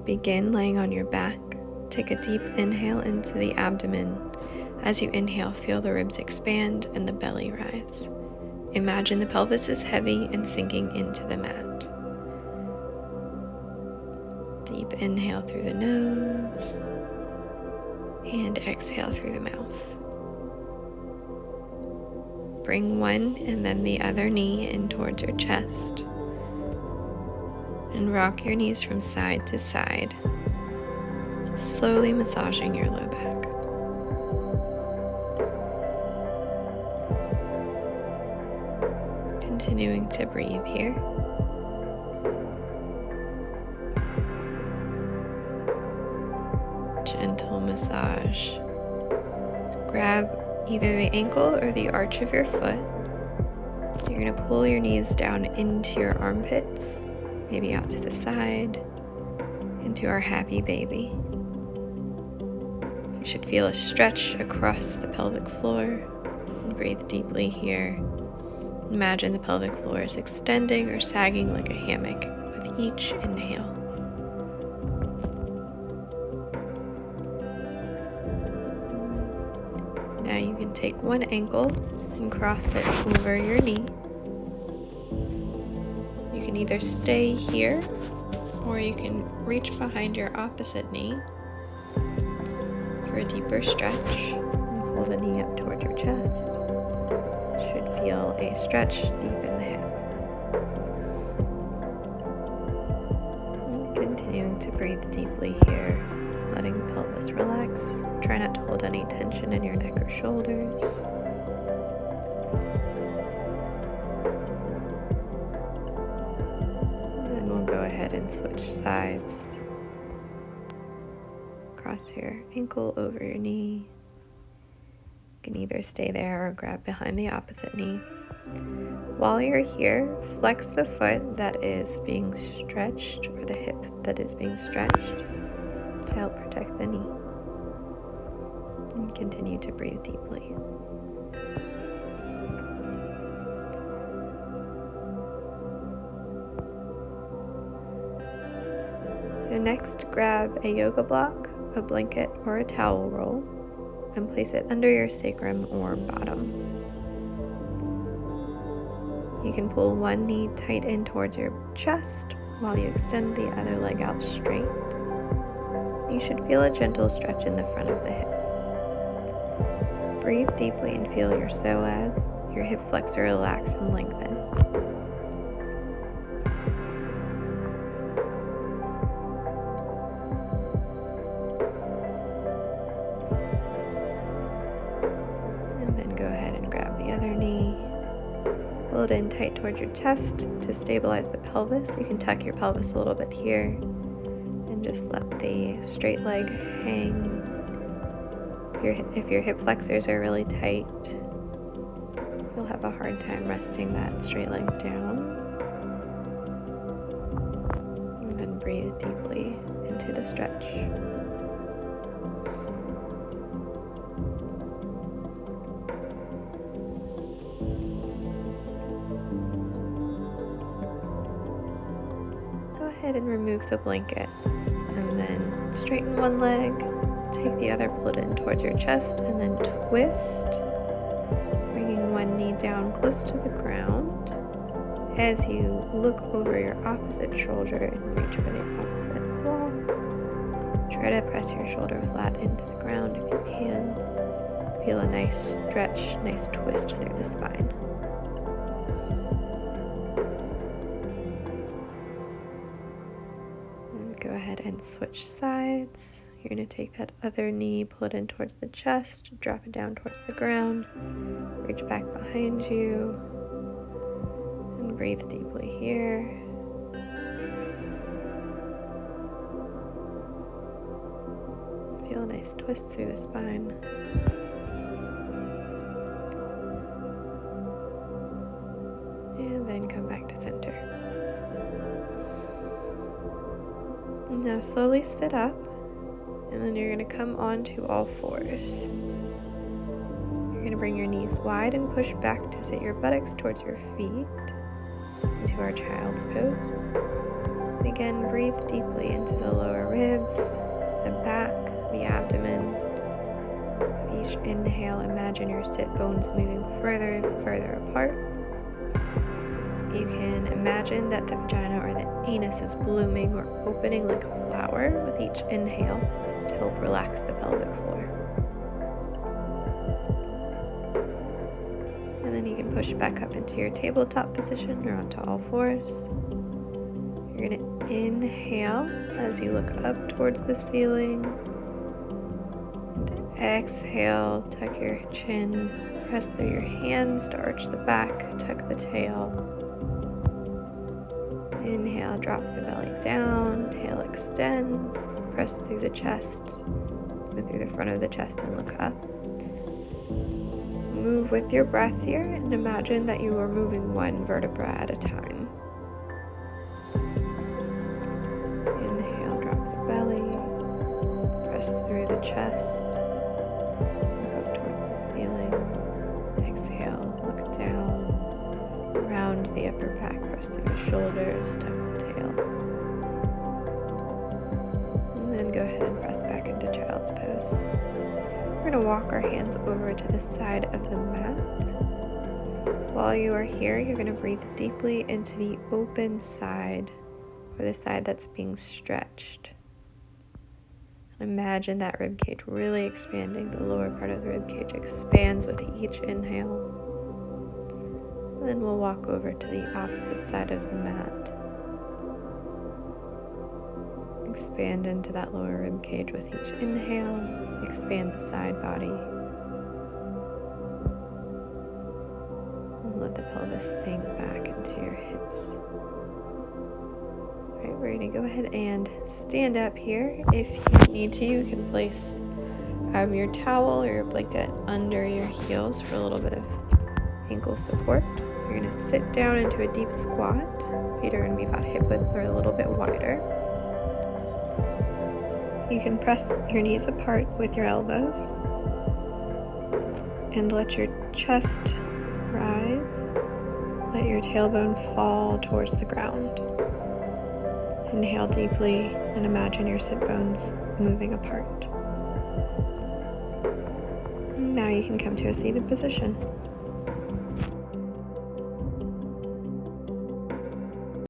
Begin laying on your back. Take a deep inhale into the abdomen. As you inhale, feel the ribs expand and the belly rise. Imagine the pelvis is heavy and sinking into the mat. Deep inhale through the nose and exhale through the mouth. Bring one and then the other knee in towards your chest and rock your knees from side to side, slowly massaging your low back. Continuing to breathe here. Gentle massage. Grab either the ankle or the arch of your foot. You're going to pull your knees down into your armpits, maybe out to the side, into our happy baby. You should feel a stretch across the pelvic floor. And breathe deeply here. Imagine the pelvic floor is extending or sagging like a hammock with each inhale. Now you can take one ankle and cross it over your knee. You can either stay here or you can reach behind your opposite knee for a deeper stretch and pull the knee up towards your chest. Should feel a stretch deep in the hip. And continuing to breathe deeply here, letting the pelvis relax. Try not to hold any tension in your neck or shoulders. And then we'll go ahead and switch sides. Cross your ankle over your knee. You can either stay there or grab behind the opposite knee. While you're here, flex the foot that is being stretched or the hip that is being stretched to help protect the knee. And continue to breathe deeply. So next, grab a yoga block, a blanket, or a towel roll and place it under your sacrum or bottom. You can pull one knee tight in towards your chest while you extend the other leg out straight. You should feel a gentle stretch in the front of the hip. Breathe deeply and feel your psoas, your hip flexor, relax and lengthen. And then go ahead and grab the other knee. Pull it in tight towards your chest to stabilize the pelvis. You can tuck your pelvis a little bit here and just let the straight leg hang. If your hip flexors are really tight, you'll have a hard time resting that straight leg down. And then breathe deeply into the stretch. Go ahead and remove the blanket and then straighten one leg. Take the other, pull it in towards your chest, and then twist, bringing one knee down close to the ground as you look over your opposite shoulder and reach for the opposite wall. Try to press your shoulder flat into the ground if you can. Feel a nice stretch, nice twist through the spine. And go ahead and switch sides. You're going to take that other knee, pull it in towards the chest, drop it down towards the ground, reach back behind you, and breathe deeply here. Feel a nice twist through the spine. And then come back to center. And now slowly sit up. And then you're going to come onto all fours. You're going to bring your knees wide and push back to sit your buttocks towards your feet. into our child's pose. Again, breathe deeply into the lower ribs, the back, the abdomen. With each inhale, imagine your sit bones moving further and further apart. You can imagine that the vagina or the anus is blooming or opening like a flower with each inhale to help relax the pelvic floor. And then you can push back up into your tabletop position or onto all fours. You're going to inhale as you look up towards the ceiling. And exhale, tuck your chin, press through your hands to arch the back, tuck the tail. Inhale, drop the belly down, tail extends, press through the chest, move through the front of the chest and look up. Move with your breath here and imagine that you are moving one vertebra at a time. Inhale, drop the belly, press through the chest, look up towards the ceiling. Exhale, look down, round the upper back, press through the shoulders, tuck the tail. And then go ahead and press back into child's pose. We're going to walk our hands over to the side of the mat. While you are here, you're going to breathe deeply into the open side, or the side that's being stretched. Imagine that rib cage really expanding. The lower part of the rib cage expands with each inhale. And then we'll walk over to the opposite side of the mat. Expand into that lower rib cage with each inhale. Expand the side body. And let the pelvis sink back into your hips. Alright, we're going to go ahead and stand up here. If you need to, you can place your towel or your blanket under your heels for a little bit of ankle support. You're going to sit down into a deep squat. Feet are going to be about hip width or a little bit wider. You can press your knees apart with your elbows and let your chest rise. Let your tailbone fall towards the ground. Inhale deeply and imagine your sit bones moving apart. Now you can come to a seated position.